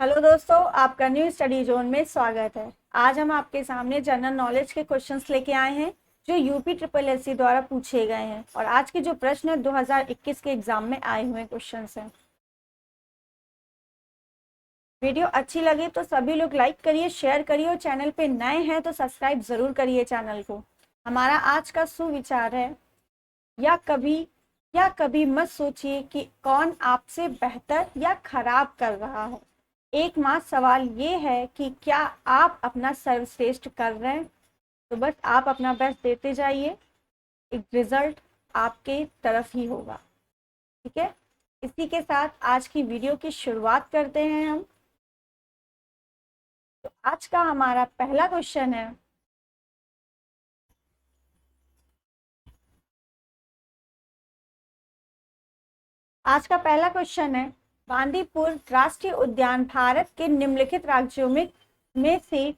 Hello दोस्तों, आपका new study zone में स्वागत है। आज हम आपके सामने जनरल नॉलेज के क्वेश्चंस लेके आए हैं जो यूपी ट्रिपल एससी द्वारा पूछे गए हैं और आज के जो प्रश्न है 2021 के एग्जाम में आए हुए क्वेश्चंस हैं। वीडियो अच्छी लगी तो सभी लोग लाइक करिए, शेयर करिए और चैनल पे नए हैं तो सब्सक्राइब जरूर करिए चैनल को। हमारा आज का सुविचार है, या कभी मत सोचिए कि कौन आपसे बेहतर या खराब कर रहा है। एकमात्र सवाल ये है कि क्या आप अपना सर्वश्रेष्ठ कर रहे हैं। तो बस आप अपना बेस्ट देते जाइए, एक रिजल्ट आपके तरफ ही होगा। ठीक है, इसी के साथ आज की वीडियो की शुरुआत करते हैं हम। तो आज का हमारा पहला क्वेश्चन है, बांदीपुर राष्ट्रीय उद्यान भारत के निम्नलिखित राज्यों में से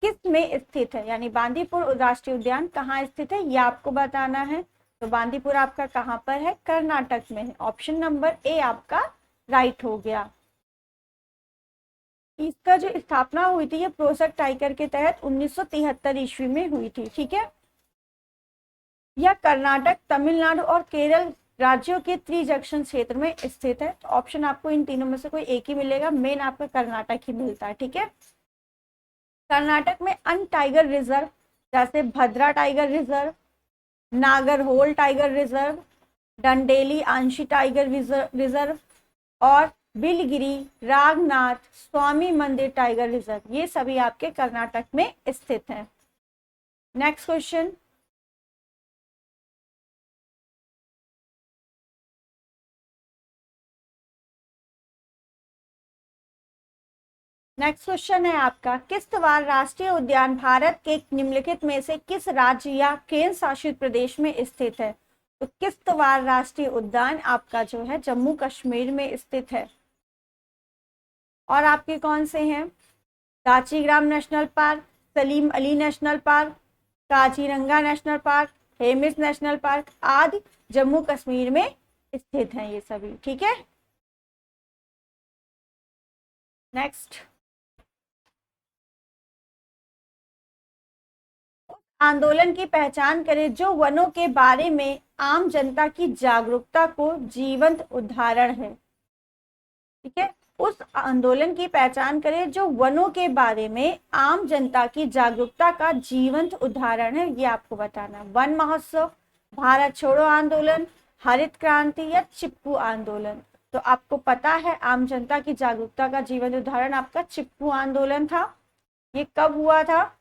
किस में स्थित है। यानी बांदीपुर राष्ट्रीय उद्यान कहाँ स्थित है, यह आपको बताना है। तो बांदीपुर आपका कहाँ पर है, कर्नाटक में है। ऑप्शन नंबर ए आपका राइट हो गया। इसका जो स्थापना हुई थी, ये प्रोजेक्ट टाइगर के तहत 1973 ईस्वी में हुई थी। ठीक है, यह कर्नाटक, तमिलनाडु और केरल राज्यों के त्रिजंक्शन क्षेत्र में स्थित है। तो ऑप्शन आपको इन तीनों में से कोई एक ही मिलेगा, मेन आपका कर्नाटक ही मिलता है। ठीक है, कर्नाटक में अन्य टाइगर रिजर्व जैसे Bhadra tiger reserve, Nagarhole tiger reserve, Dandeli Anshi tiger reserve और बिलगिरी रागनाथ स्वामी मंदिर टाइगर रिजर्व, ये सभी आपके कर्नाटक में स्थित हैं। नेक्स्ट क्वेश्चन, है आपका, किश्तवाड़ राष्ट्रीय उद्यान भारत के निम्नलिखित में से किस राज्य या केंद्र शासित प्रदेश में स्थित है। तो किश्तवाड़ राष्ट्रीय उद्यान आपका जो है जम्मू कश्मीर में स्थित है। और आपके कौन से हैं, Dachigam national park, Salim Ali national park, Kaziranga national park, Hemis national park आदि जम्मू कश्मीर में स्थित हैं ये सभी। ठीक है, नेक्स्ट, आंदोलन की पहचान करें जो वनों के बारे में आम जनता की जागरूकता को जीवंत उदाहरण है। ठीक है, उस आंदोलन की पहचान करें जो वनों के बारे में आम जनता की जागरूकता का जीवंत उदाहरण है, ये आपको बताना है। वन महोत्सव, भारत छोड़ो आंदोलन, हरित क्रांति या चिपकू आंदोलन। तो आपको पता है आम जनता की जागरूकता का जीवंत उदाहरण आपका चिपकू आंदोलन था। ये कब हुआ था,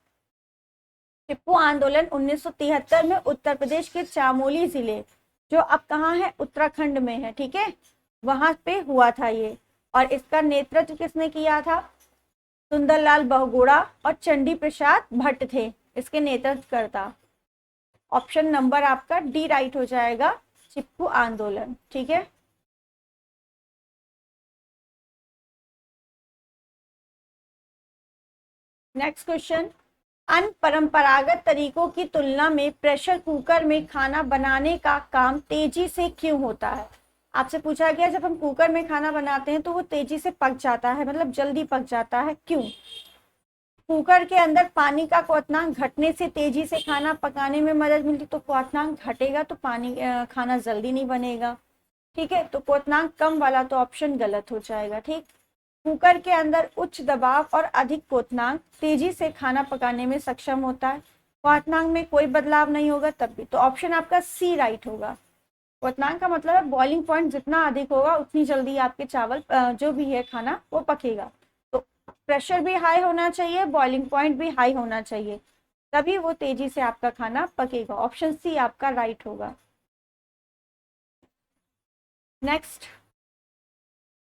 टिप्पू आंदोलन 1973 में उत्तर प्रदेश के चामोली जिले, जो अब कहाँ है, उत्तराखंड में है। ठीक है, वहां पे हुआ था ये। और इसका नेतृत्व किसने किया था, सुंदरलाल बहुगुणा और चंडी प्रसाद भट्ट थे इसके नेतृत्व करता। ऑप्शन नंबर आपका डी राइट हो जाएगा, चिपकू आंदोलन। ठीक है, नेक्स्ट क्वेश्चन, अन्य परंपरागत तरीकों की तुलना में प्रेशर कुकर में खाना बनाने का काम तेजी से क्यों होता है। आपसे पूछा गया जब हम कुकर में खाना बनाते हैं तो वो तेजी से पक जाता है, मतलब जल्दी पक जाता है, क्यों। कुकर के अंदर पानी का क्वथनांक घटने से तेजी से खाना पकाने में मदद मिलती, तो क्वथनांक घटेगा तो खाना जल्दी नहीं बनेगा। ठीक है, तो क्वथनांक कम वाला तो ऑप्शन गलत हो जाएगा। ठीक, कुकर के अंदर उच्च दबाव और अधिक क्वथनांक तेजी से खाना पकाने में सक्षम होता है। क्वथनांक में कोई बदलाव नहीं होगा तब भी, तो ऑप्शन आपका सी राइट होगा। क्वथनांक का मतलब है बॉइलिंग पॉइंट जितना अधिक होगा उतनी जल्दी आपके चावल जो भी है खाना वो पकेगा। तो प्रेशर भी हाई होना चाहिए, बॉइलिंग पॉइंट भी हाई होना चाहिए, तभी वो तेजी से आपका खाना पकेगा। ऑप्शन सी आपका राइट होगा। नेक्स्ट,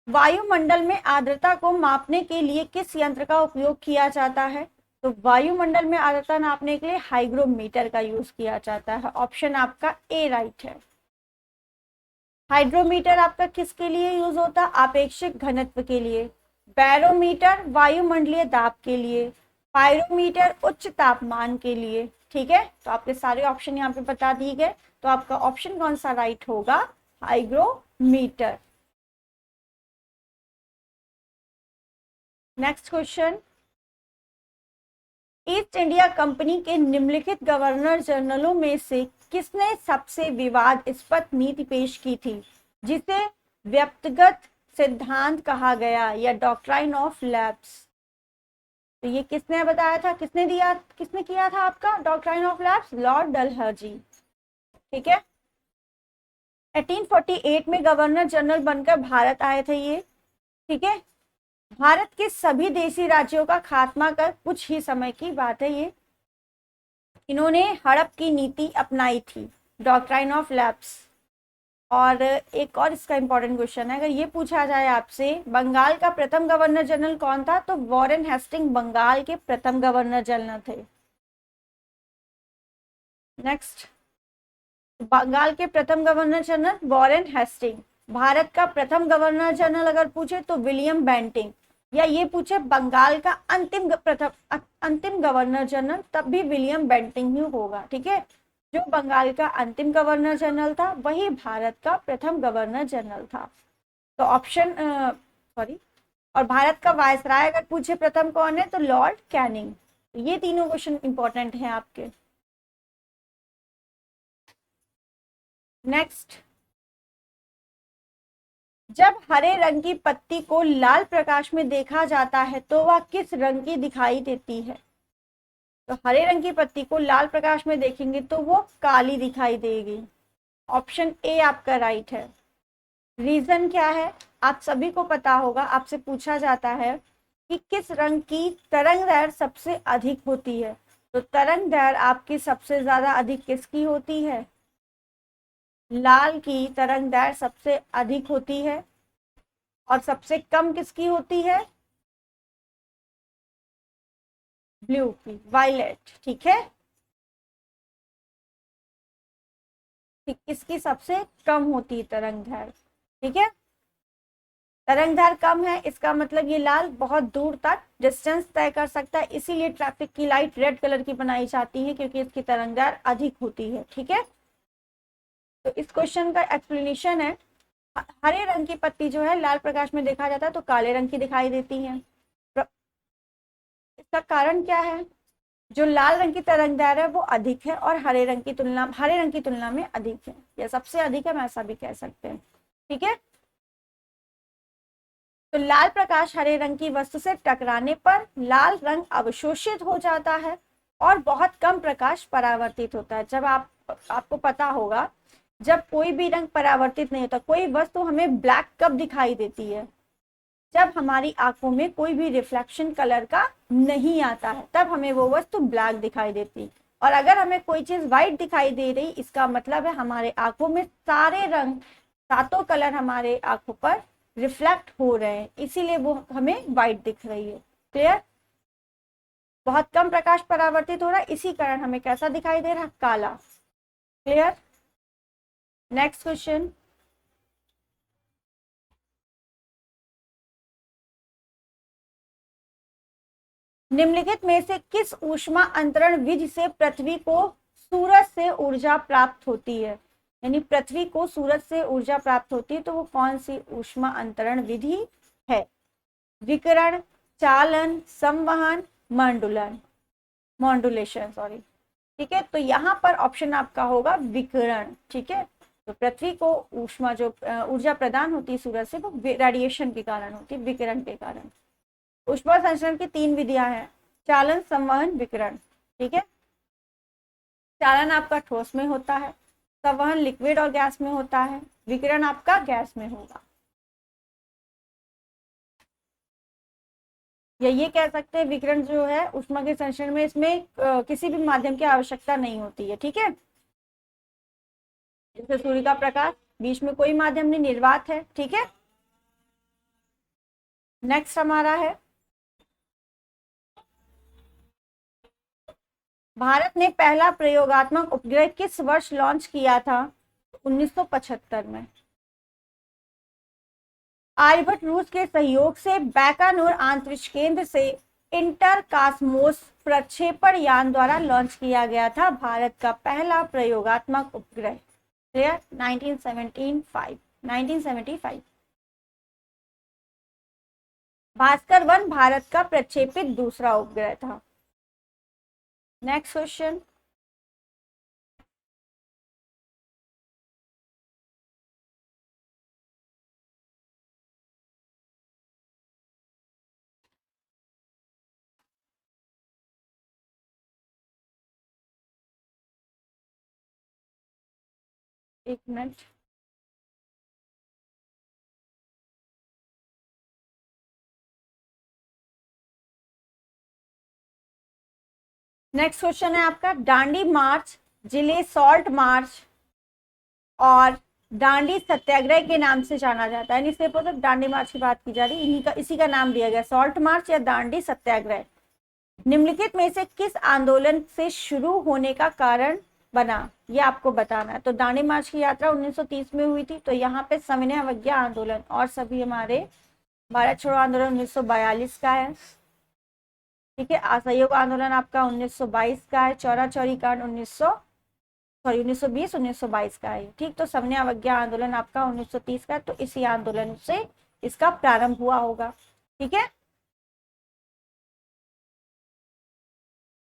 वायुमंडल में आर्द्रता को मापने के लिए किस यंत्र का उपयोग किया जाता है। तो वायुमंडल में आर्द्रता नापने के लिए हाइग्रोमीटर का यूज किया जाता है। ऑप्शन आपका ए राइट है। हाइड्रोमीटर आपका किसके लिए यूज होता है, आपेक्षिक घनत्व के लिए। बैरोमीटर वायुमंडलीय दाब के लिए। पायरोमीटर उच्च तापमान के लिए। ठीक है, तो आपके सारे ऑप्शन यहाँ पे बता दिए गए, तो आपका ऑप्शन कौन सा राइट होगा, hygrometer. Next question, east India company के निम्नलिखित गवर्नर जनरलों में से किसने सबसे विवादास्पद नीति पेश की थी, जिसे व्यक्तिगत सिद्धांत कहा गया या डॉक्ट्राइन ऑफ लैप्स? तो ये किसने बताया था, किसने किया था आपका doctrine of lapse? Lord Dalhousie. ठीक है, 1848 में गवर्नर जनरल बनकर भारत आए थे ये। ठीक है, भारत के सभी देशी राज्यों का खात्मा कर कुछ ही समय की बात है ये। इन्होंने हड़प की नीति अपनाई थी, डॉक्ट्राइन ऑफ लैप्स। और एक और इसका इंपॉर्टेंट क्वेश्चन है, अगर ये पूछा जाए आपसे बंगाल का प्रथम गवर्नर जनरल कौन था, तो वॉरेन हेस्टिंग बंगाल के प्रथम गवर्नर जनरल थे। नेक्स्ट, बंगाल के प्रथम governor general Warren Hastings. Bharat का प्रथम गवर्नर जनरल अगर पूछे तो विलियम बेंटिंग, या ये पूछे बंगाल का अंतिम गवर्नर जनरल, तब भी विलियम बेंटिंग ही होगा। ठीक है, जो बंगाल का अंतिम गवर्नर जनरल था वही भारत का प्रथम गवर्नर जनरल था। तो ऑप्शन सॉरी, और भारत का वायसराय अगर पूछे प्रथम कौन है, तो लॉर्ड कैनिंग। ये तीनों क्वेश्चन इंपॉर्टेंट हैं आपके। नेक्स्ट, जब हरे रंग की पत्ती को लाल प्रकाश में देखा जाता है तो वह किस रंग की दिखाई देती है? तो हरे रंग की पत्ती को लाल प्रकाश में देखेंगे तो वो काली दिखाई देगी। ऑप्शन ए आपका राइट है। रीजन क्या है, आप सभी को पता होगा, आपसे पूछा जाता है कि किस रंग की तरंग दैर्घ्य सबसे अधिक होती है, तो तरंग दैर्घ्य आपकी सबसे ज्यादा अधिक किसकी होती है? लाल की तरंग दैर्घ्य सबसे अधिक होती है। और सबसे कम किसकी होती है? ब्लू की, वायलेट। ठीक है, किसकी सबसे कम होती है तरंग दैर्घ्य? ठीक है, तरंग दैर्घ्य कम है, इसका मतलब ये लाल बहुत दूर तक डिस्टेंस तय कर सकता है, इसीलिए ट्रैफिक की लाइट रेड कलर की बनाई जाती है, क्योंकि इसकी तरंग दैर्घ्य अधिक होती है। ठीक है, तो इस क्वेश्चन का एक्सप्लेनेशन है, हरे रंग की पत्ती जो है लाल प्रकाश में देखा जाता है तो काले रंग की दिखाई देती है। इसका कारण क्या है? जो लाल रंग की तरंग दैर्घ्य है वो अधिक है और हरे रंग की तुलना में अधिक है, या सबसे अधिक है, हम ऐसा भी कह सकते हैं। ठीक है, तो लाल प्रकाश हरे रंग की वस्तु से टकराने पर लाल रंग अवशोषित हो जाता है और बहुत कम प्रकाश परावर्तित होता है। जब आपको पता होगा, जब कोई भी रंग परावर्तित नहीं होता, कोई वस्तु हमें ब्लैक कब दिखाई देती है? जब हमारी आंखों में कोई भी रिफ्लेक्शन कलर का नहीं आता है, तब हमें वो वस्तु ब्लैक दिखाई देती। और अगर हमें कोई चीज व्हाइट दिखाई दे रही, इसका मतलब है हमारे आंखों में सारे रंग, सातों कलर हमारे आंखों पर रिफ्लेक्ट हो रहे हैं, इसीलिए वो हमें व्हाइट दिख रही है। क्लियर? बहुत कम प्रकाश परावर्तित हो रहा है, इसी कारण हमें कैसा दिखाई दे रहा है? काला। क्लियर? नेक्स्ट क्वेश्चन, निम्नलिखित में से किस ऊष्मा अंतरण विधि से पृथ्वी को सूरज से ऊर्जा प्राप्त होती है? यानी पृथ्वी को सूरज से ऊर्जा प्राप्त होती है, तो वो कौन सी ऊष्मा अंतरण विधि है? विकिरण, चालन, संवहन, मॉड्यूलेशन सॉरी। ठीक है, तो यहाँ पर ऑप्शन आपका होगा विकिरण। ठीक है, तो पृथ्वी को ऊष्मा जो ऊर्जा प्रदान होती है सूरज से, वो रेडिएशन के कारण होती है, विकिरण के कारण। ऊष्मा संचरण की 3 विधियां हैं, चालन, संवहन, विकिरण। ठीक है, चालन आपका ठोस में होता है, संवहन लिक्विड और गैस में होता है, विकिरण आपका गैस में होगा। या ये कह सकते हैं विकिरण जो है ऊष्मा के संचरण में, इसमें किसी भी माध्यम की आवश्यकता नहीं होती है। ठीक है, जैसे सूर्य का प्रकाश, बीच में कोई माध्यम नहीं, निर्वात है। ठीक है, नेक्स्ट हमारा है, भारत ने पहला प्रयोगात्मक उपग्रह किस वर्ष लॉन्च किया था? 1975 में। आर्यभट्ट रूस के सहयोग से बैकानूर अंतरिक्ष केंद्र से इंटरकास्मोस प्रक्षेपण यान द्वारा लॉन्च किया गया था भारत का पहला प्रयोगात्मक उपग्रह। क्लियर? 1975। भास्कर 1 भारत का प्रक्षेपित दूसरा उपग्रह था। नेक्स्ट क्वेश्चन, एक मिनट। नेक्स्ट क्वेश्चन है आपका, दांडी मार्च जिले सॉल्ट मार्च और दांडी सत्याग्रह के नाम से जाना जाता है। इससे तो दांडी मार्च की बात की जा रही है, इन्हीं का इसी का नाम दिया गया, सॉल्ट मार्च या दांडी सत्याग्रह। निम्नलिखित में से किस आंदोलन से शुरू होने का कारण बना, ये आपको बताना है। तो दांडी मार्च की यात्रा 1930 में हुई थी, तो यहाँ पे सविनय अवज्ञा आंदोलन और सभी हमारे भारत छोड़ो आंदोलन 1942 का है। ठीक है, असहयोग आंदोलन आपका 1922 का है, चौरा चौरी कांड 1920 1922 का है। ठीक, तो सविनय अवज्ञा आंदोलन आपका 1930 का है, तो इसी आंदोलन से इसका प्रारंभ हुआ होगा। ठीक है,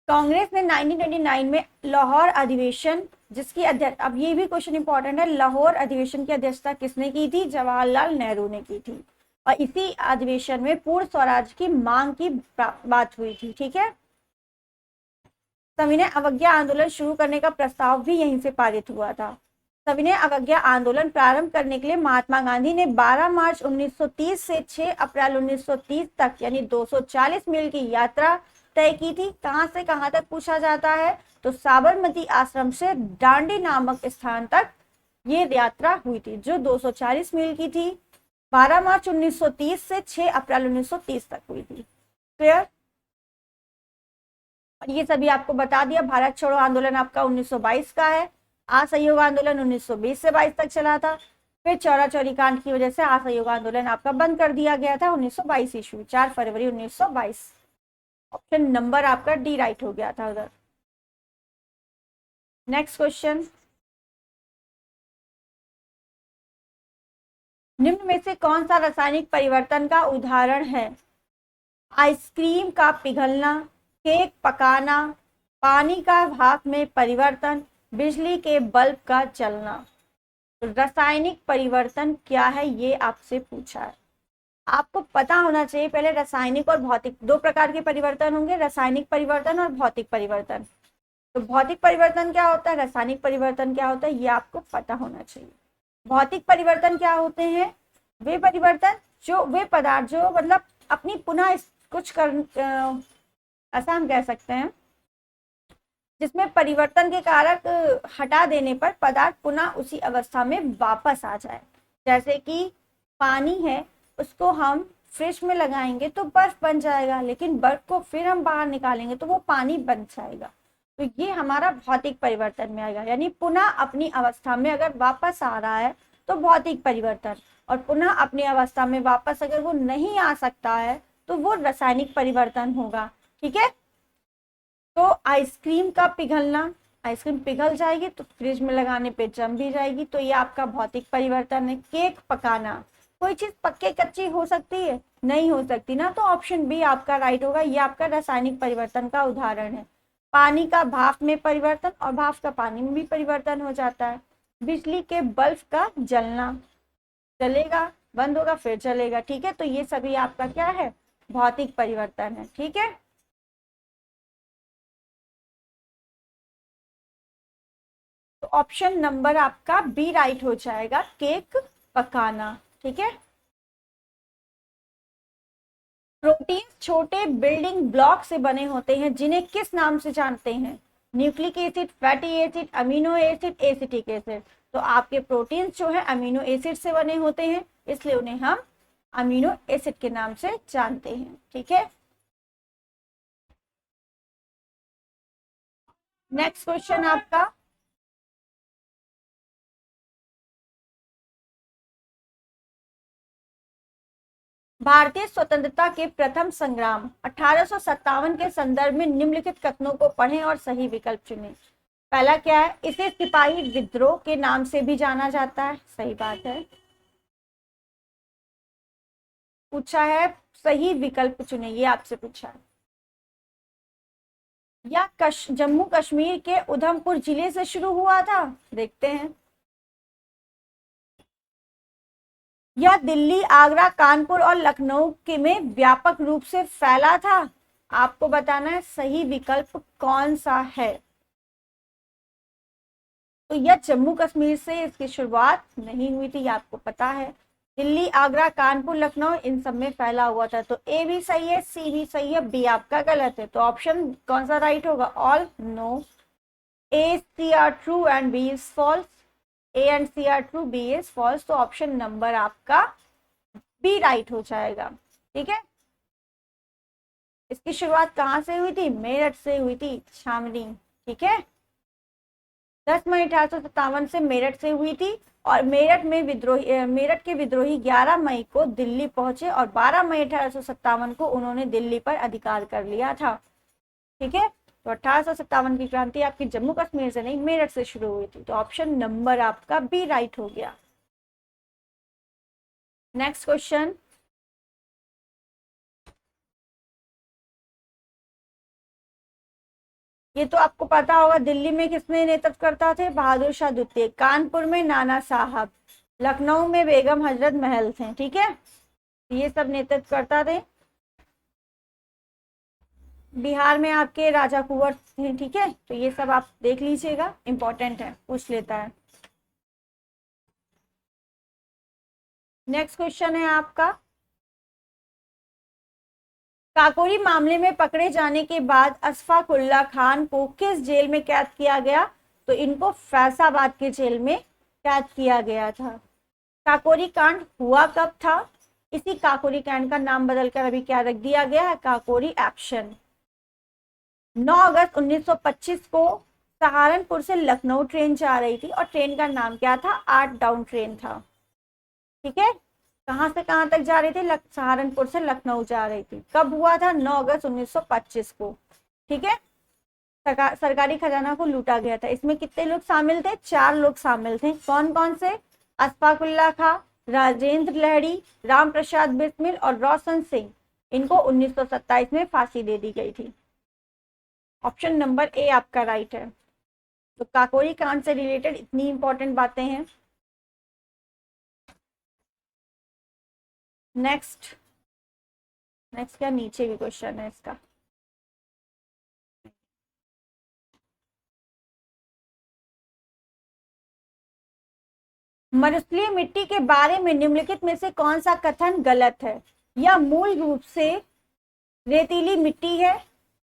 कांग्रेस ने 1929 में लाहौर अधिवेशन जिसकी अध्यक्ष, अब ये भी क्वेश्चन इंपॉर्टेंट है, लाहौर अधिवेशन की अध्यक्षता किसने की थी? जवाहरलाल नेहरू ने की थी। और इसी अधिवेशन में पूर्ण स्वराज की मांग की बात हुई थी। ठीक है, सविनय अवज्ञा आंदोलन शुरू करने का प्रस्ताव भी यहीं से पारित हुआ था। सविनय अवज्ञा आंदोलन प्रारंभ करने के लिए महात्मा गांधी ने 12 मार्च 1930 से 6 अप्रैल 1930 तक यानी 240 मील की यात्रा तय की थी। कहां से कहां तक पूछा जाता है? तो साबरमती आश्रम से दांडी नामक स्थान तक ये यात्रा हुई थी, जो 240 मील की थी। 12 मार्च 1930 से 6 अप्रैल 1930 तक हुई थी। क्लियर? और ये सभी आपको बता दिया। भारत छोड़ो आंदोलन आपका 1922 का है। असहयोग आंदोलन 1920 से 22 तक चला था। फिर चौरा चौरी कांड की वजह से असहयोग आंदोलन आपका बंद कर दिया गया था 1922 ईस्वी 4 फरवरी 1922। ऑप्शन नंबर आपका डी राइट हो गया था उधर। नेक्स्ट क्वेश्चन, निम्न में से कौन सा रासायनिक परिवर्तन का उदाहरण है? आइसक्रीम का पिघलना, केक पकाना, पानी का भाप में परिवर्तन, बिजली के बल्ब का जलना। रासायनिक परिवर्तन क्या है ये आपसे पूछा है। आपको पता होना चाहिए पहले, रासायनिक और भौतिक दो प्रकार के परिवर्तन होंगे, रासायनिक परिवर्तन और भौतिक परिवर्तन। तो भौतिक परिवर्तन क्या होता है, रासायनिक परिवर्तन क्या होता है, ये आपको पता होना चाहिए। भौतिक परिवर्तन क्या होते हैं? वे परिवर्तन जो वे पदार्थ जो मतलब अपनी पुनः कुछ कर ऐसा हम कह सकते हैं जिसमें परिवर्तन के कारक हटा देने पर पदार्थ पुनः उसी अवस्था में वापस आ जाए। जैसे कि पानी है, उसको हम फ्रिज में लगाएंगे तो बर्फ बन जाएगा, लेकिन बर्फ को फिर हम बाहर निकालेंगे तो वो पानी बन जाएगा। तो ये हमारा भौतिक परिवर्तन में आएगा, यानी पुनः अपनी अवस्था में अगर वापस आ रहा है तो भौतिक परिवर्तन, और पुनः अपनी अवस्था में वापस अगर वो नहीं आ सकता है तो वो रासायनिक परिवर्तन होगा। ठीक है, तो आइसक्रीम का पिघलना, आइसक्रीम पिघल जाएगी तो फ्रिज में लगाने पे जम भी जाएगी, तो ये आपका भौतिक परिवर्तन है। केक पकाना, कोई चीज पक्के कच्ची हो सकती है? नहीं हो सकती ना, तो ऑप्शन बी आपका राइट होगा, ये आपका रासायनिक परिवर्तन का उदाहरण है। पानी का भाप में परिवर्तन, और भाप का पानी में भी परिवर्तन हो जाता है। बिजली के बल्ब का जलना, जलेगा बंद होगा फिर जलेगा। ठीक है, तो ये सभी आपका क्या है? भौतिक परिवर्तन है। ठीक है, तो ऑप्शन नंबर आपका बी राइट हो जाएगा, केक पकाना। ठीक है, प्रोटीन छोटे बिल्डिंग ब्लॉक से बने होते हैं जिन्हें किस नाम से जानते हैं? Nucleic acid, fatty acid, amino acid, acetic acid. तो आपके प्रोटीन्स जो है अमीनो एसिड से बने होते हैं, इसलिए उन्हें हम अमीनो एसिड के नाम से जानते हैं। ठीक है, नेक्स्ट क्वेश्चन आपका, भारतीय स्वतंत्रता के प्रथम संग्राम 1857 के संदर्भ में निम्नलिखित कथनों को पढ़ें और सही विकल्प चुनें। पहला क्या है? इसे सिपाही विद्रोह के नाम से भी जाना जाता है, सही बात है। पूछा है सही विकल्प चुने, ये आपसे पूछा है। या जम्मू कश्मीर के उधमपुर जिले से शुरू हुआ था, देखते हैं। या दिल्ली, आगरा, कानपुर और लखनऊ के में व्यापक रूप से फैला था। आपको बताना है सही विकल्प कौन सा है। तो यह जम्मू कश्मीर से इसकी शुरुआत नहीं हुई थी, आपको पता है। दिल्ली, आगरा, कानपुर, लखनऊ इन सब में फैला हुआ था। तो ए भी सही है, सी भी सही है, बी आपका गलत है। तो ऑप्शन कौन सा राइट होगा? All no, A C are true and B is false. A and C are true, B is false. तो ऑप्शन नंबर आपका बी राइट हो जाएगा। ठीक है, इसकी शुरुआत कहाँ से हुई थी? मेरठ से हुई थी, छावनी। ठीक है, 10 मई 1857 से मेरठ से हुई थी। और मेरठ के विद्रोही 11 मई को दिल्ली पहुंचे और 12 मई 1857 को उन्होंने दिल्ली पर अधिकार कर लिया था। ठीक है, तो 1857 की क्रांति आपकी जम्मू कश्मीर से नहीं, मेरठ से शुरू हुई थी। तो ऑप्शन नंबर आपका बी राइट हो गया। नेक्स्ट क्वेश्चन, ये तो आपको पता होगा, दिल्ली में किसने नेतृत्व करता थे? बहादुर शाह द्वितीय। कानपुर में नाना साहब, लखनऊ में बेगम हजरत महल थे। ठीक है, ये सब नेतृत्व करता थे। बिहार में आपके राजा कुंवर थे। ठीक है, तो ये सब आप देख लीजिएगा, इंपॉर्टेंट है, पूछ लेता है। नेक्स्ट क्वेश्चन है आपका, काकोरी मामले में पकड़े जाने के बाद अशफाक उल्लाह खान को किस जेल में कैद किया गया? तो इनको फैसलाबाद के जेल में कैद किया गया था। काकोरी कांड हुआ कब था? इसी काकोरी कांड का नाम बदलकर अभी क्या रख दिया गया है? काकोरी एक्शन। 9 अगस्त 1925 को सहारनपुर से लखनऊ ट्रेन जा रही थी और ट्रेन का नाम क्या था? 8 डाउन ट्रेन था। ठीक है, कहां से कहां तक जा रही थी? सहारनपुर से लखनऊ जा रही थी। कब हुआ था? 9 अगस्त 1925 को। ठीक है, सरकारी खजाना को लूटा गया था। इसमें कितने लोग शामिल थे? 4 लोग शामिल थे। कौन कौन से? अशफाक उल्लाह खां, राजेंद्र लहड़ी, राम प्रसाद बिस्मिल और रोशन सिंह। इनको 1927 में फांसी दे दी गई थी। ऑप्शन नंबर ए आपका राइट है। तो काकोरी कांड से रिलेटेड इतनी इंपॉर्टेंट बातें हैं। नेक्स्ट क्या नीचे भी क्वेश्चन है इसका। मरुस्थलीय मिट्टी के बारे में निम्नलिखित में से कौन सा कथन गलत है? यह मूल रूप से रेतीली मिट्टी है,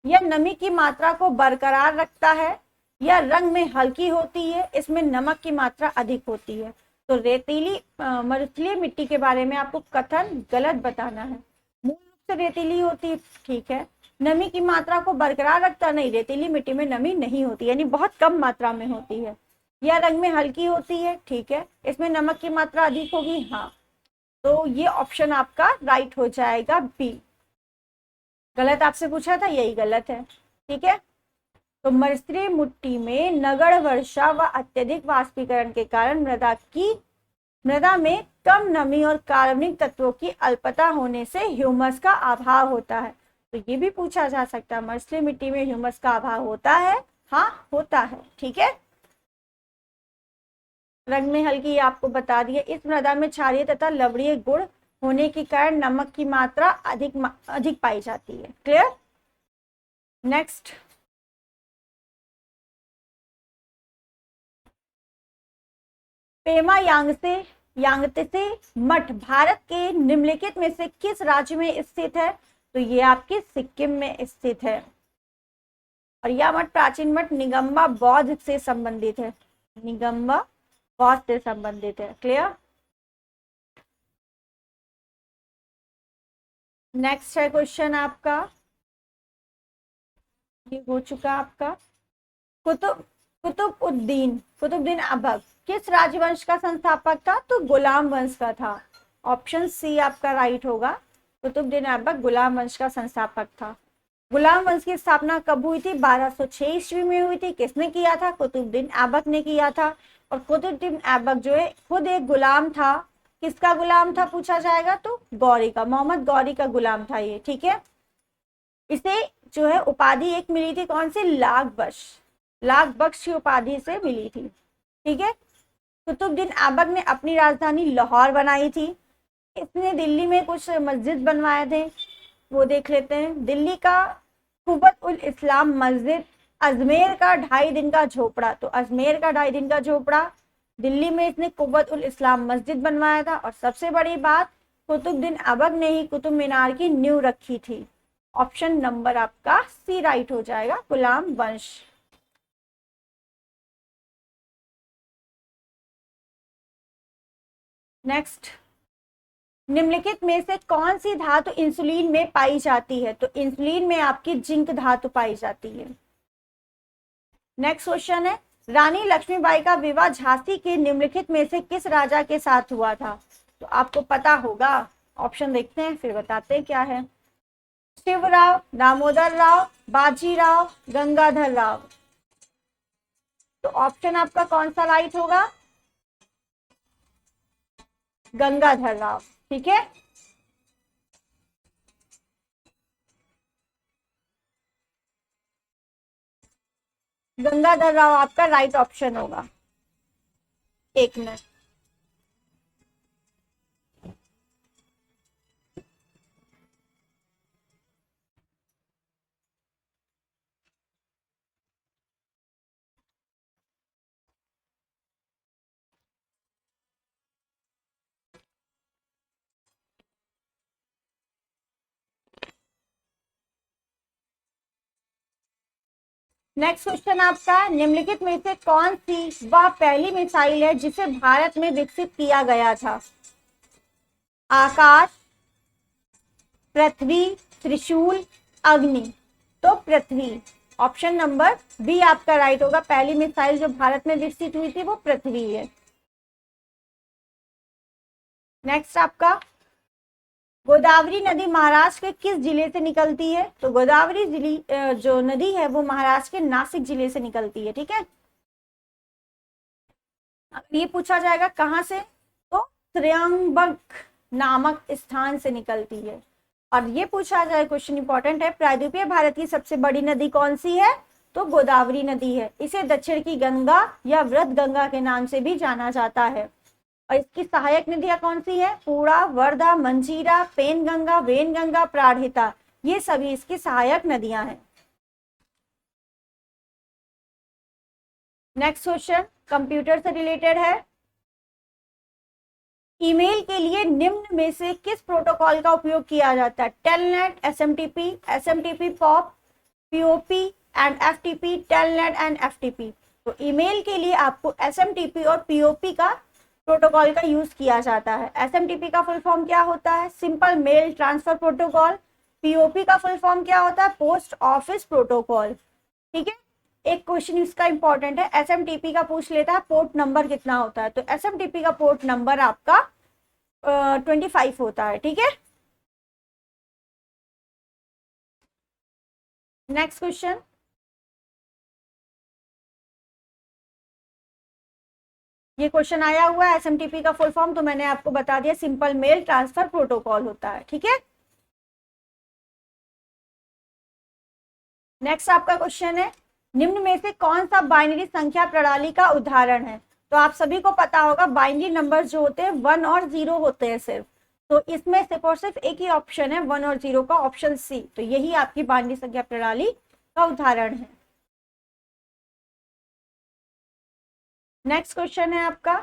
यह नमी की मात्रा को बरकरार रखता है, यह रंग में हल्की होती है, इसमें नमक की मात्रा अधिक होती है। तो रेतीली मरुस्थलीय मिट्टी के बारे में आपको कथन गलत बताना है। मूल रूप से रेतीली होती है, ठीक है। नमी की मात्रा को बरकरार रखता, नहीं, रेतीली मिट्टी में नमी नहीं होती, यानी बहुत कम मात्रा में होती है। यह रंग में हल्की होती है, ठीक है। इसमें नमक की मात्रा अधिक होगी, हाँ। तो ये ऑप्शन आपका राइट हो जाएगा, बी। गलत आपसे पूछा था, यही गलत है। ठीक है, तो मरुस्थलीय मिट्टी में नगण्य वर्षा व अत्यधिक वाष्पीकरण के कारण मृदा में कम नमी और कार्बनिक तत्वों की अल्पता होने से ह्यूमस का अभाव होता है। तो ये भी पूछा जा सकता है, मरुस्थलीय मिट्टी में ह्यूमस का अभाव होता है? हाँ, होता है। ठीक है, रंग में हल्की आपको बता दिया। इस मृदा में क्षारीय तथा लवणीय गुण होने के कारण नमक की मात्रा अधिक पाई जाती है। क्लियर? नेक्स्ट, पेमा यांगत्से मठ भारत के निम्नलिखित में से किस राज्य में स्थित है? तो ये आपके सिक्किम में स्थित है। और यह मठ प्राचीन मठ निगम्बा बौद्ध से संबंधित है। निगम्बा बौद्ध से संबंधित है। क्लियर? नेक्स्ट है क्वेश्चन आपका, ये हो चुका आपका। कुतुबुद्दीन ऐबक किस राजवंश का संस्थापक था? तो गुलाम वंश का था। ऑप्शन सी आपका राइट होगा। कुतुबुद्दीन ऐबक गुलाम वंश का संस्थापक था। गुलाम वंश की स्थापना कब हुई थी? 1206 ईस्वी में हुई थी। किसने किया था? कुतुबुद्दीन ऐबक ने किया था। और कुतुबुद्दीन ऐबक जो है खुद एक गुलाम था। किसका गुलाम था पूछा जाएगा तो गौरी का, मोहम्मद गौरी का गुलाम था ये, ठीक है। इसे जो है उपाधि एक मिली थी, कौन सी, लाख बख्श की उपाधि से मिली थी, ठीक है। कुतुबुद्दीन ऐबक ने अपनी राजधानी लाहौर बनाई थी। इसने दिल्ली में कुछ मस्जिद बनवाए थे, वो देख लेते हैं। दिल्ली का कुव्वत उल इस्लाम मस्जिद, अजमेर का 2.5 दिन का झोपड़ा, तो अजमेर का 2.5 दिन का झोपड़ा, दिल्ली में इसने कुव्वत उल इस्लाम मस्जिद बनवाया था। और सबसे बड़ी बात, कुतुबुद्दीन ऐबक ने ही कुतुब मीनार की नींव रखी थी। ऑप्शन नंबर आपका सी राइट हो जाएगा, गुलाम वंश। नेक्स्ट, निम्नलिखित में से कौन सी धातु इंसुलिन में पाई जाती है, तो इंसुलिन में आपकी जिंक धातु पाई जाती है। नेक्स्ट क्वेश्चन है, रानी लक्ष्मीबाई का विवाह झांसी के निम्नलिखित में से किस राजा के साथ हुआ था, तो आपको पता होगा। ऑप्शन देखते हैं फिर बताते हैं क्या है। शिवराव, दामोदर राव, बाजीराव, गंगाधर राव, तो ऑप्शन आपका कौन सा राइट होगा, गंगाधर राव, ठीक है। गंगाधर राव आपका राइट ऑप्शन होगा। एक मिनट, नेक्स्ट क्वेश्चन आपका, निम्नलिखित में से कौन सी वह पहली मिसाइल है जिसे भारत में विकसित किया गया था। आकाश, पृथ्वी, त्रिशूल, अग्नि, तो पृथ्वी। ऑप्शन नंबर बी आपका राइट होगा, पहली मिसाइल जो भारत में विकसित हुई थी वो पृथ्वी है। नेक्स्ट आपका, गोदावरी नदी महाराष्ट्र के किस जिले से निकलती है, तो गोदावरी जिले जो नदी है वो महाराष्ट्र के नासिक जिले से निकलती है, ठीक है। ये पूछा जाएगा कहां से, तो त्र्यंबक नामक स्थान से निकलती है। और ये पूछा जाए, क्वेश्चन इंपॉर्टेंट है, प्रायद्वीपीय भारत की सबसे बड़ी नदी कौन सी है, तो गोदावरी नदी है। इसे दक्षिण की गंगा या वृद्ध गंगा के नाम से भी जाना जाता है। और इसकी सहायक नदियां कौन सी है, पूर्णा, वर्धा, मंजीरा, पेनगंगा, वेनगंगा, प्राणहिता, ये सभी इसकी सहायक नदियां हैं। नेक्स्ट क्वेश्चन कंप्यूटर से रिलेटेड है। ईमेल के लिए निम्न में से किस प्रोटोकॉल का उपयोग किया जाता है, telnet, SMTP, SMTP pop, POP and FTP, telnet and FTP. तो ईमेल के लिए आपको एसएमटीपी और पीओपी का प्रोटोकॉल का यूज किया जाता है। एसएमटीपी का फुल फॉर्म क्या होता है, simple mail transfer protocol. POP का फुल फॉर्म क्या होता है, पोस्ट ऑफिस प्रोटोकॉल, ठीक है। एक क्वेश्चन इसका इंपॉर्टेंट है, एसएमटीपी का पूछ लेता है पोर्ट नंबर कितना होता है, तो एसएमटीपी का पोर्ट नंबर आपका 25 होता है, ठीक है। नेक्स्ट क्वेश्चन, ये क्वेश्चन आया हुआ है, एसएमटीपी का फुल फॉर्म तो मैंने आपको बता दिया, सिंपल मेल ट्रांसफर प्रोटोकॉल होता है, ठीक है। नेक्स्ट आपका क्वेश्चन है, निम्न में से कौन सा बाइनरी संख्या प्रणाली का उदाहरण है, तो आप सभी को पता होगा बाइनरी नंबर जो होते हैं 1 और 0 होते हैं सिर्फ, तो इसमें सिर्फ और सिर्फ एक ही ऑप्शन है 1 और 0 का, ऑप्शन सी, तो यही आपकी बाइनरी संख्या प्रणाली का उदाहरण है। नेक्स्ट क्वेश्चन है आपका,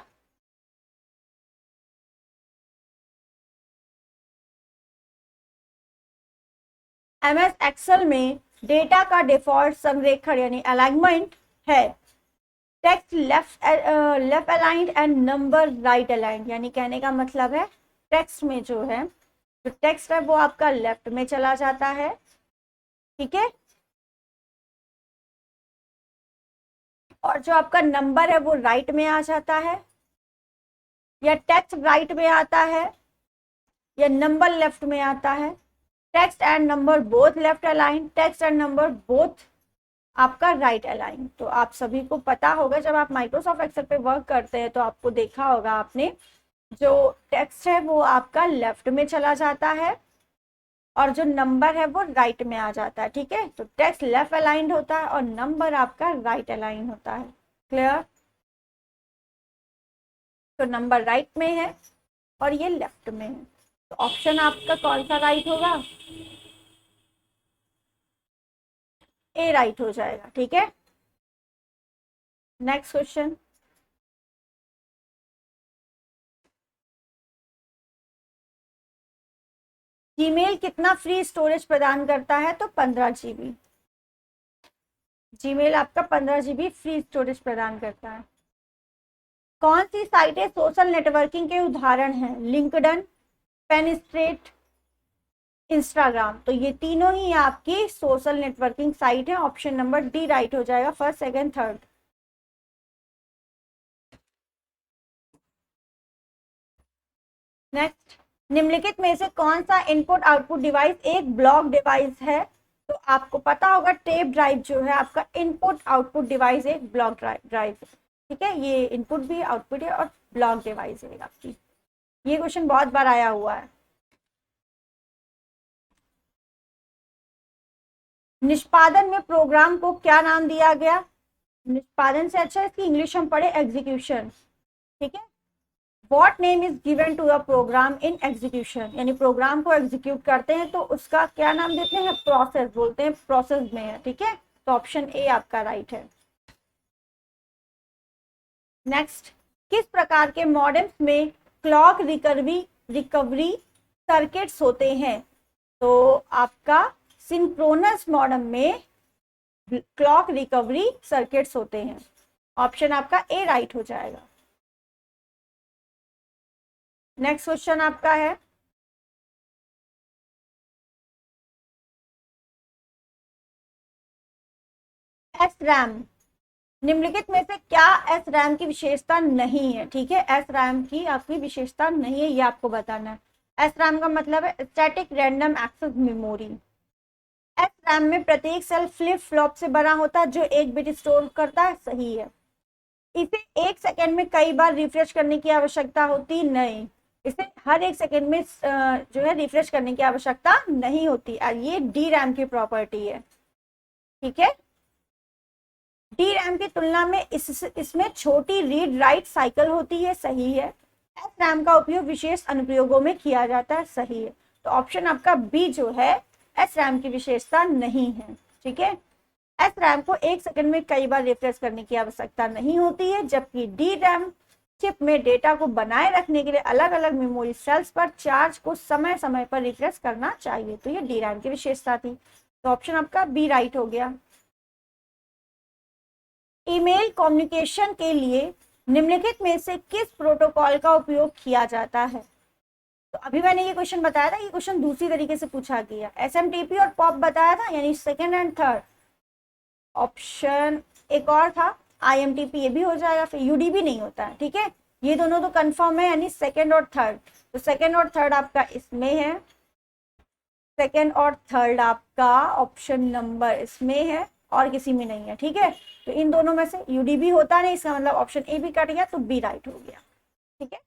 एमएस एक्सेल में डेटा का डिफॉल्ट संरेखण यानी अलाइनमेंट है text left aligned and number right aligned, यानी कहने का मतलब है टेक्स्ट में जो है, जो टेक्स्ट है वो आपका लेफ्ट में चला जाता है, ठीक है, और जो आपका नंबर है वो राइट में आ जाता है, या टेक्स्ट राइट में आता है या नंबर लेफ्ट में आता है। Text and number both left align, text and number both आपका राइट अलाइन। तो आप सभी को पता होगा, जब आप माइक्रोसॉफ्ट एक्सेल पे वर्क करते हैं तो आपको देखा होगा आपने जो टेक्स्ट है वो आपका लेफ्ट में चला जाता है और जो नंबर है वो राइट में आ जाता है। ठीक है, तो टेक्स्ट लेफ्ट अलाइंड होता है और नंबर आपका राइट अलाइन होता है। क्लियर? तो नंबर राइट में है और ये लेफ्ट में है, तो ऑप्शन आपका कौन सा राइट होगा? ए राइट हो जाएगा। ठीक है, नेक्स्ट क्वेश्चन। जीमेल कितना फ्री स्टोरेज प्रदान करता है? तो 15 GB। जीमेल आपका 15 GB फ्री स्टोरेज प्रदान करता है। कौन सी साइटें सोशल नेटवर्किंग के उदाहरण हैं? LinkedIn, Pinterest, Instagram. तो ये तीनों ही आपकी सोशल नेटवर्किंग साइट है। ऑप्शन नंबर डी राइट हो जाएगा, फर्स्ट सेकंड थर्ड। नेक्स्ट, निम्नलिखित में से कौन सा इनपुट आउटपुट डिवाइस एक ब्लॉक डिवाइस है? तो आपको पता होगा टेप ड्राइव जो है आपका इनपुट आउटपुट डिवाइस एक ब्लॉक ड्राइव। ठीक है, ये इनपुट भी आउटपुट है और ब्लॉक डिवाइस है आपकी। ये क्वेश्चन बहुत बार आया हुआ है। निष्पादन में प्रोग्राम को क्या नाम दिया गया? निष्पादन से अच्छा इसकी इंग्लिश हम पढ़े एग्जीक्यूशन। ठीक है, what name is given to a program in execution, यानी प्रोग्राम को एग्जीक्यूट करते हैं तो उसका क्या नाम देते हैं? प्रोसेस बोलते हैं, प्रोसेस में है। ठीक है, तो ऑप्शन ए आपका राइट है। नेक्स्ट, किस प्रकार के मॉडेम्स में क्लॉक रिकवरी सर्किट्स होते हैं? तो आपका सिंक्रोनस मॉडेम में क्लॉक रिकवरी सर्किट्स होते हैं। ऑप्शन आपका ए राइट हो जाएगा। नेक्स्ट क्वेश्चन आपका है, एस रैम निम्नलिखित में से क्या एस रैम की विशेषता नहीं है? ठीक है, एस रैम की आपकी विशेषता नहीं है, ये आपको बताना है। एस रैम का मतलब है static random access memory. S RAM में प्रत्येक सेल फ्लिप फ्लॉप से बना होता है जो एक बिट स्टोर करता है, सही है। इसे एक सेकेंड में कई बार रिफ्रेश करने की आवश्यकता होती नहीं, इसे हर एक सेकेंड में जो है रिफ्रेश करने की आवश्यकता नहीं होती। ये डी रैम की प्रॉपर्टी है। ठीक है, डी रैम की तुलना में इसमें छोटी रीड राइट साइकिल होती है, सही है। एस रैम का उपयोग विशेष अनुप्रयोगों में किया जाता है, सही है। तो ऑप्शन आपका बी जो है एस रैम की विशेषता नहीं है। ठीक है, एस रैम को एक सेकंड में कई बार रिफ्रेश करने की आवश्यकता नहीं होती है, जबकि डी रैम चिप में डेटा को बनाए रखने के लिए अलग अलग मेमोरी सेल्स पर चार्ज को समय समय पर रिफ्रेश करना चाहिए। तो ये डी रैम की विशेषता थी, तो ऑप्शन आपका बी राइट हो गया। ईमेल कम्युनिकेशन के लिए निम्नलिखित में से किस प्रोटोकॉल का उपयोग किया जाता है? तो अभी मैंने ये क्वेश्चन बताया था, ये क्वेश्चन दूसरी तरीके से पूछा गया। एसएमटीपी और पॉप बताया था, यानी सेकंड एंड थर्ड। ऑप्शन एक और था आईएमटीपी, ये भी हो जाएगा, फिर यूडीबी नहीं होता है। ठीक है, ये दोनों तो कंफर्म है, यानी सेकंड और थर्ड। तो सेकंड और थर्ड आपका इसमें है, सेकंड और थर्ड आपका ऑप्शन नंबर इसमें है और किसी में नहीं है। ठीक है, तो इन दोनों में से यूडीबी होता नहीं, इसका मतलब ऑप्शन ए भी कट गया, तो बी राइट हो गया। ठीक है,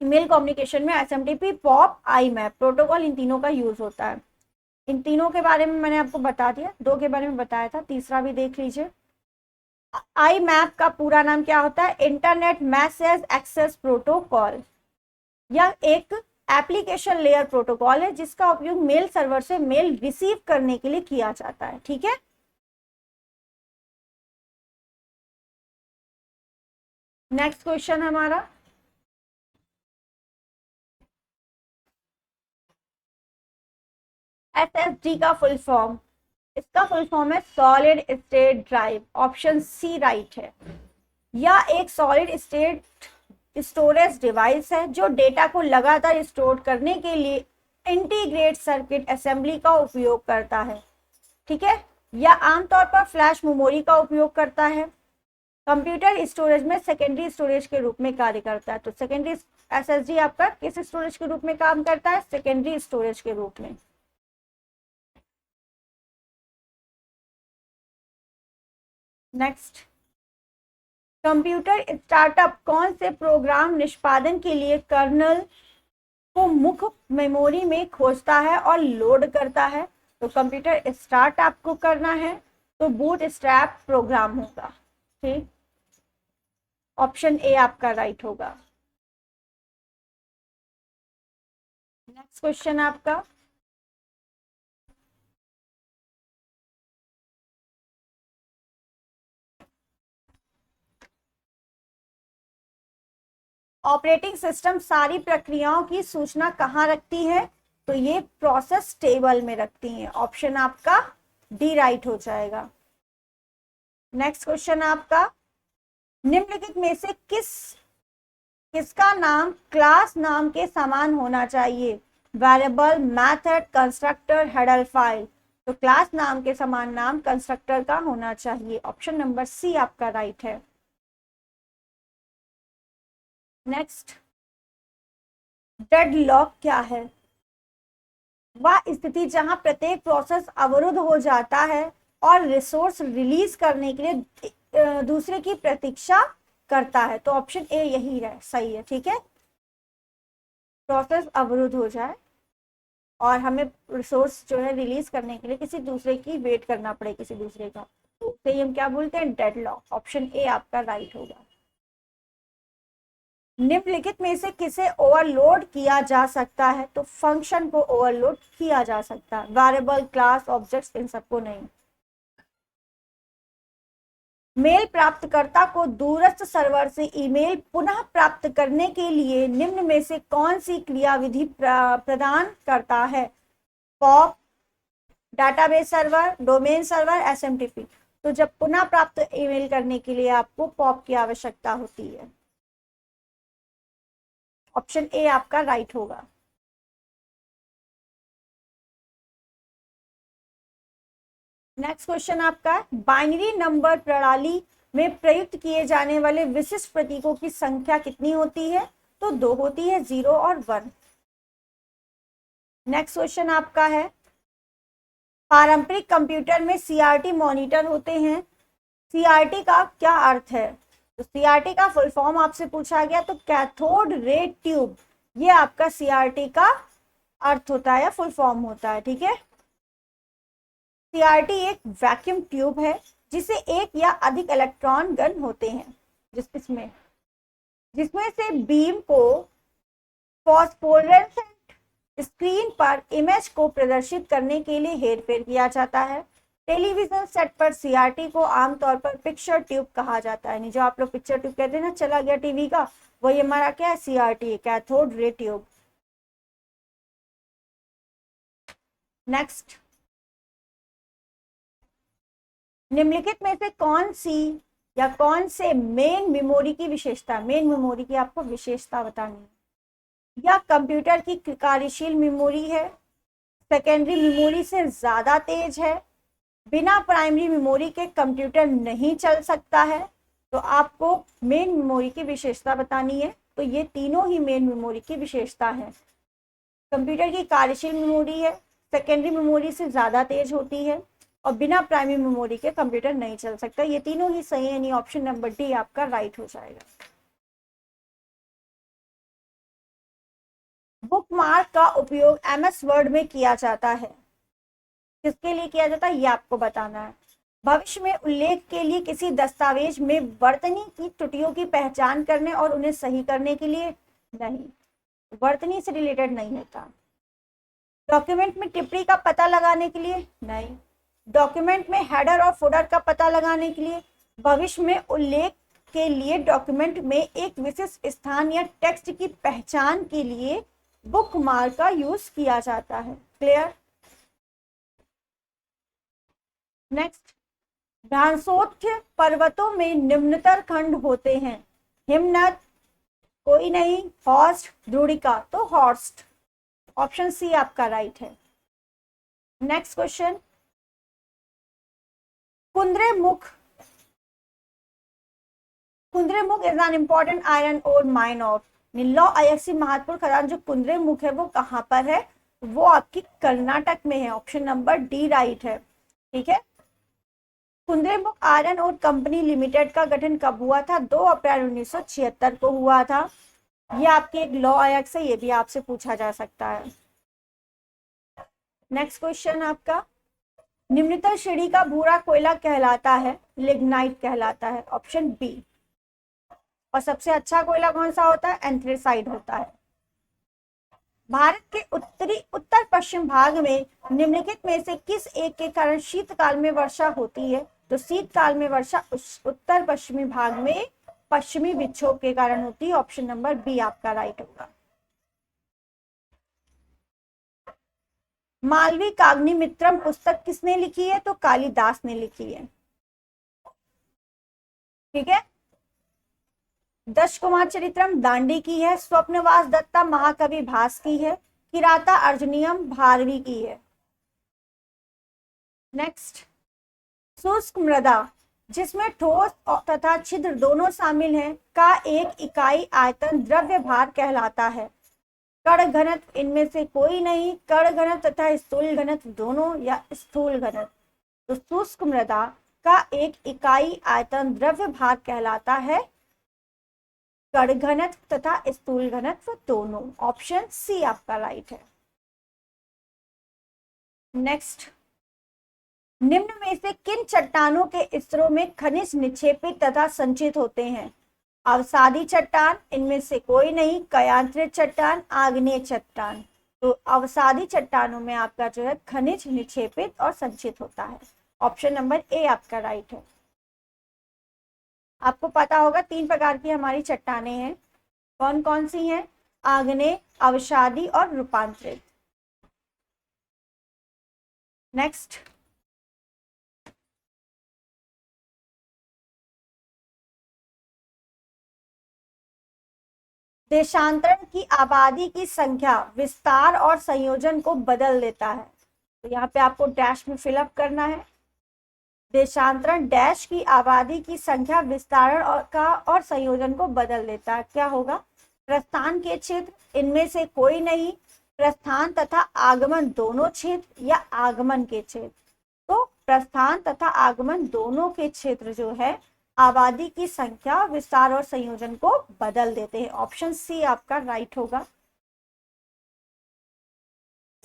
ईमेल कम्युनिकेशन में SMTP, POP, IMAP protocol, इन तीनों का यूज होता है। इन तीनों के बारे में मैंने आपको बता दिया, दो के बारे में बताया था, तीसरा भी देख लीजिए। आई मैप का पूरा नाम क्या होता है? Internet message access protocol. यह एक एप्लीकेशन लेयर प्रोटोकॉल है जिसका उपयोग मेल सर्वर से मेल रिसीव करने के लिए किया जाता है। ठीक है, नेक्स्ट क्वेश्चन हमारा, एसएसडी का फुल फॉर्म। इसका फुल फॉर्म है solid state drive. Option C right है। यह एक सॉलिड स्टेट स्टोरेज डिवाइस है जो डेटा को लगातार स्टोर करने के लिए इंटीग्रेट सर्किट असेंबली का उपयोग करता है। ठीक है, यह आमतौर पर फ्लैश मेमोरी का उपयोग करता है। कंप्यूटर स्टोरेज में सेकेंडरी स्टोरेज के रूप में कार्य करता है। तो सेकेंडरी एसएसडी आपका किस स्टोरेज के रूप में काम करता है? सेकेंडरी स्टोरेज के रूप में। नेक्स्ट, कंप्यूटर स्टार्टअप कौन से प्रोग्राम निष्पादन के लिए कर्नल को मुख्य मेमोरी में खोजता है और लोड करता है? तो कंप्यूटर स्टार्ट आपको करना है तो बूटस्ट्रैप प्रोग्राम होगा। ठीक, ऑप्शन ए आपका राइट होगा। नेक्स्ट क्वेश्चन आपका, ऑपरेटिंग सिस्टम सारी प्रक्रियाओं की सूचना कहाँ रखती है? तो ये प्रोसेस टेबल में रखती हैं। ऑप्शन आपका डी राइट हो जाएगा। नेक्स्ट क्वेश्चन आपका, निम्नलिखित में से किसका नाम क्लास नाम के समान होना चाहिए? Variable, method, constructor, header file. तो क्लास नाम के समान नाम कंस्ट्रक्टर का होना चाहिए। ऑप्शन नंबर सी आपका राइट है। नेक्स्ट, डेडलॉक क्या है? वह स्थिति जहां प्रत्येक प्रोसेस अवरुद्ध हो जाता है और रिसोर्स रिलीज करने के लिए दूसरे की प्रतीक्षा करता है। तो ऑप्शन ए यही है, सही है। ठीक है, प्रोसेस अवरुद्ध हो जाए और हमें रिसोर्स जो है रिलीज करने के लिए किसी दूसरे की वेट करना पड़े, किसी दूसरे का, तो उसे हम क्या बोलते हैं? डेडलॉक। ऑप्शन ए आपका राइट होगा। निम्नलिखित में से किसे ओवरलोड किया जा सकता है? तो फंक्शन को ओवरलोड किया जा सकता है, वेरिएबल, क्लास, ऑब्जेक्ट्स, इन सबको नहीं। मेल प्राप्तकर्ता को दूरस्थ सर्वर से ईमेल पुनः प्राप्त करने के लिए निम्न में से कौन सी क्रियाविधि प्रदान करता है? Pop, database server, domain server, SMTP. तो जब पुनः प्राप्त ईमेल करने के लिए आपको पॉप की आवश्यकता होती है। ऑप्शन ए आपका राइट होगा। नेक्स्ट क्वेश्चन आपका, बाइनरी नंबर प्रणाली में प्रयुक्त किए जाने वाले विशिष्ट प्रतीकों की संख्या कितनी होती है? तो 2 होती है, 0 और 1। नेक्स्ट क्वेश्चन आपका है, पारंपरिक कंप्यूटर में सीआरटी मॉनिटर होते हैं, सीआरटी का क्या अर्थ है? तो सीआरटी का फुल फॉर्म आपसे पूछा गया, तो कैथोड रे ट्यूब, ये आपका सीआरटी का अर्थ होता है या फुल फॉर्म होता है। ठीक है, सीआरटी एक वैक्यूम ट्यूब है जिसे एक या अधिक इलेक्ट्रॉन गन होते हैं, जिसमें से बीम को फॉस्फोरेसेंट स्क्रीन पर इमेज को प्रदर्शित करने के लिए हेरफेर किया जाता है। टेलीविजन सेट पर सीआरटी को आमतौर पर पिक्चर ट्यूब कहा जाता है। जो आप लोग पिक्चर ट्यूब कहते हैं ना, चला गया टीवी का, वही हमारा क्या है? CRT, cathode ray tube. Next, निम्नलिखित में से कौन सी या कौन से मेन मेमोरी की विशेषता, मेन मेमोरी की आपको विशेषता बतानी है? या कंप्यूटर की कार्यशील मेमोरी है, सेकेंडरी मेमोरी से ज्यादा तेज है, बिना प्राइमरी मेमोरी के कंप्यूटर नहीं चल सकता है। तो आपको मेन मेमोरी की विशेषता बतानी है। तो ये तीनों ही मेन मेमोरी की विशेषता है। कंप्यूटर की कार्यशील मेमोरी है, सेकेंडरी मेमोरी से ज्यादा तेज होती है और बिना प्राइमरी मेमोरी के कंप्यूटर नहीं चल सकता। ये तीनों ही सही है, यानी ऑप्शन नंबर डी आपका राइट हो जाएगा। बुकमार्क का उपयोग एमएस वर्ड में किया जाता है, किसके लिए किया जाता है ये आपको बताना है। भविष्य में उल्लेख के लिए किसी दस्तावेज में वर्तनी की त्रुटियों की पहचान करने और उन्हें सही करने के लिए नहीं, वर्तनी से रिलेटेड नहीं होता। डॉक्यूमेंट में टिप्पणी का पता लगाने के लिए नहीं, डॉक्यूमेंट में हेडर और फुटर का पता लगाने के लिए, भविष्य में उल्लेख के लिए डॉक्यूमेंट में एक विशिष्ट स्थान या टेक्स्ट की पहचान के लिए बुकमार्क का यूज किया जाता है। क्लियर? नेक्स्ट, भ्रांसोत्थ पर्वतों में निम्नतर खंड होते हैं? हिमनद, कोई नहीं, हॉर्स्ट, ध्रुडिका। तो हॉर्स्ट, ऑप्शन सी आपका राइट है। Next question, Kudremukh is an important iron ore mine of लौ अयस्क महत्वपूर्ण खदान जो कुंद्रेमुख है वो कहां पर है? वो आपकी कर्नाटक में है। ऑप्शन नंबर डी राइट है। ठीक है, कुंद्रेमुख आयरन और कंपनी लिमिटेड का गठन कब हुआ था? 2 अप्रैल 1976 को हुआ था। ये आपके एक लॉ एक्ट से, ये भी आपसे पूछा जा सकता है। नेक्स्ट क्वेश्चन आपका, निम्नतर श्रेणी का भूरा कोयला कहलाता है? लिग्नाइट कहलाता है, ऑप्शन बी। और सबसे अच्छा कोयला कौन सा होता है? एंथ्रेसाइट होता है। भारत के उत्तर पश्चिम भाग में निम्नलिखित में से किस एक के कारण शीतकाल में वर्षा होती है? तो शीतकाल में वर्षा उत्तर पश्चिमी भाग में पश्चिमी विक्षोभ के कारण होती है, ऑप्शन नंबर बी आपका राइट होगा। मालवी काग्निमित्रम पुस्तक किसने लिखी है? तो कालिदास ने लिखी है। ठीक है। दश कुमार चरित्रम दांडी की है। स्वप्नवास दत्ता महाकवि भास की है। किराता अर्जुनियम भारवी की है। नेक्स्ट, शुष्क मृदा जिसमें ठोस तथा छिद्र दोनों शामिल हैं का एक इकाई आयतन द्रव्य भार कहलाता है। कण घनत्व इनमें से कोई नहीं, कण घनत्व तथा स्थूल घनत्व दोनों या स्थूल घनत्व। तो शुष्क मृदा का एक इकाई आयतन द्रव्य भार कहलाता है कण घनत्व तथा स्थूल घनत्व दोनों, ऑप्शन सी आपका राइट है। नेक्स्ट, निम्न में से किन चट्टानों के स्तरों में खनिज निक्षेपित तथा संचित होते हैं? अवसादी चट्टान इनमें से कोई नहीं, कयांत्रित चट्टान, आग्नेय चट्टान। तो अवसादी चट्टानों में आपका जो है खनिज निक्षेपित और संचित होता है, ऑप्शन नंबर ए आपका राइट है। आपको पता होगा 3 प्रकार की हमारी चट्टानें हैं, कौन कौन सी हैं? आग्नेय, अवसादी और रूपांतरित। नेक्स्ट, देशांतरण की आबादी की संख्या विस्तार और संयोजन को बदल देता है। तो यहाँ पे आपको डैश में फिलअप करना है। देशांतरण डैश की आबादी की संख्या विस्तारण और संयोजन को बदल देता है। क्या होगा? प्रस्थान के क्षेत्र इनमें से कोई नहीं, प्रस्थान तथा आगमन दोनों क्षेत्र या आगमन के क्षेत्र। तो प्रस्थान तथा आगमन दोनों के क्षेत्र जो है आबादी की संख्या विस्तार और संयोजन को बदल देते हैं, ऑप्शन सी आपका राइट होगा।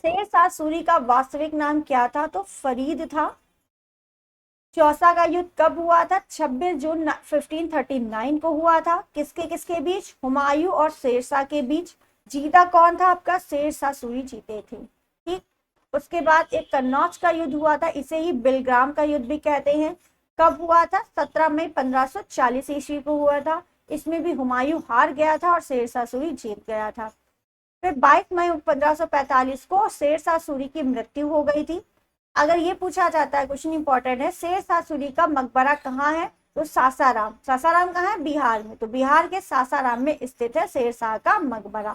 शेरशाह सूरी का वास्तविक नाम क्या था? तो फरीद था। चौसा का युद्ध कब हुआ था? 26 जून 1539 को हुआ था। किसके किसके बीच? हुमायूं और शेरशाह के बीच। जीता कौन था आपका? शेरशाह सूरी जीते थे। ठीक, उसके बाद एक कन्नौज का युद्ध हुआ था, इसे ही बिलग्राम का युद्ध भी कहते हैं। कब हुआ था? 17 मई 1540 ईस्वी को हुआ था। इसमें भी हुमायूं हार गया था और शेरशाह सूरी जीत गया था। फिर 22 मई 1545 को शेरशाह सूरी की मृत्यु हो गई थी। अगर ये पूछा जाता है, क्वेश्चन इंपॉर्टेंट है, शेरशाह सूरी का मकबरा कहाँ है? तो सासाराम। सासाराम कहाँ है? बिहार में। तो बिहार के सासाराम में स्थित है शेरशाह का मकबरा।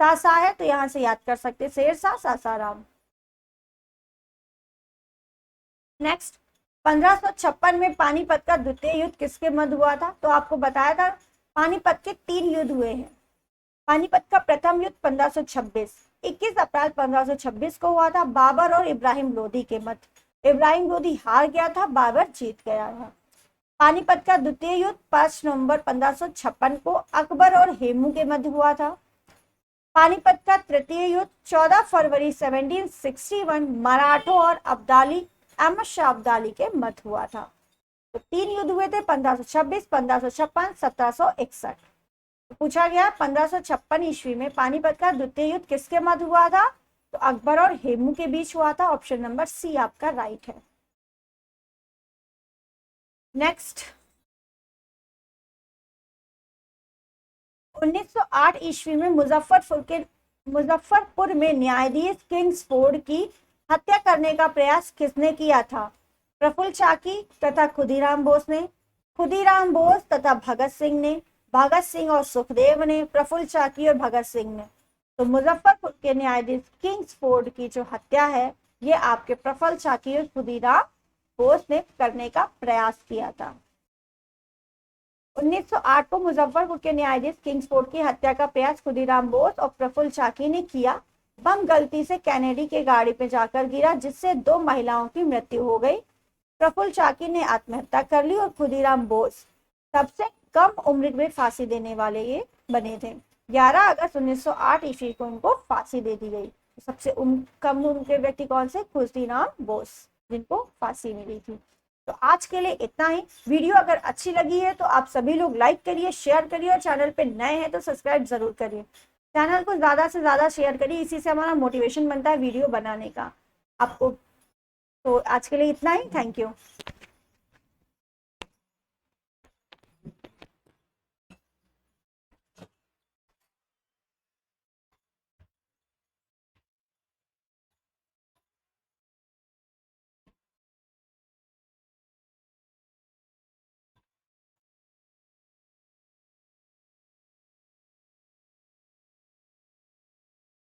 सासा है तो यहाँ से याद कर सकते हैं, शेरशाह सासाराम। नेक्स्ट, 1556 में पानीपत का द्वितीय युद्ध किसके मध्य हुआ था? तो आपको बताया था पानीपत के 3 युद्ध हुए हैं। पानीपत का प्रथम युद्ध 1526 21 अप्रैल 1526 को हुआ था, बाबर और इब्राहिम लोदी के मध्य। इब्राहिम लोदी हार गया था, बाबर जीत गया था। पानीपत का द्वितीय युद्ध 5 नवंबर 1556 को अकबर और हेमू के मध्य हुआ था। पानीपत का तृतीय युद्ध 14 फरवरी 1761 मराठों और अब्दाली अहमद शाह अब्दाली के मध्य हुआ था। तो 3 युद्ध हुए थे, 1526, 1556, 1761। पूछा गया 1556 ईस्वी में पानीपत का द्वितीय युद्ध किसके मध्य हुआ था? तो अकबर और हेमू के बीच हुआ था, ऑप्शन नंबर सी आपका राइट है। नेक्स्ट, 1908 ईस्वी में मुजफ्फरपुर में न्यायाधीश किंग्सफोर्ड की हत्या करने का प्रयास किसने किया था? प्रफुल्ल चाकी तथा खुदीराम बोस ने। खुदीराम बोस तथा भगत सिंह ने। भगत सिंह और सुखदेव ने, प्रफुल्ल चाकी और भगत सिंह ने। तो मुजफ्फरपुर के न्यायाधीश किंग्सफोर्ड की जो हत्या है ये आपके प्रफुल्ल चाकी और खुदीराम बोस ने करने का प्रयास किया था। 1908 को मुजफ्फरपुर के न्यायाधीश किंग्सफोर्ड की हत्या का प्रयास खुदीराम बोस और प्रफुल्ल चाकी ने किया। बम गलती से कैनेडी के गाड़ी पे जाकर गिरा, जिससे 2 महिलाओं की मृत्यु हो गई। प्रफुल्ल चाकी ने आत्महत्या कर ली और खुदीराम बोस सबसे कम उम्र में फांसी देने वाले ये बने थे। 11 अगस्त 1908 ईस्वी को इनको फांसी दे दी गई। सबसे कम उम्र के व्यक्ति कौन से? खुदीराम बोस, जिनको फांसी मिली थी। तो आज के लिए इतना ही। वीडियो अगर अच्छी लगी है तो आप सभी लोग लाइक करिए, शेयर करिए, और चैनल पे नए हैं तो सब्सक्राइब जरूर करिए। चैनल को ज्यादा से ज्यादा शेयर करिए, इसी से हमारा मोटिवेशन बनता है वीडियो बनाने का आपको। तो आज के लिए इतना ही। Thank you.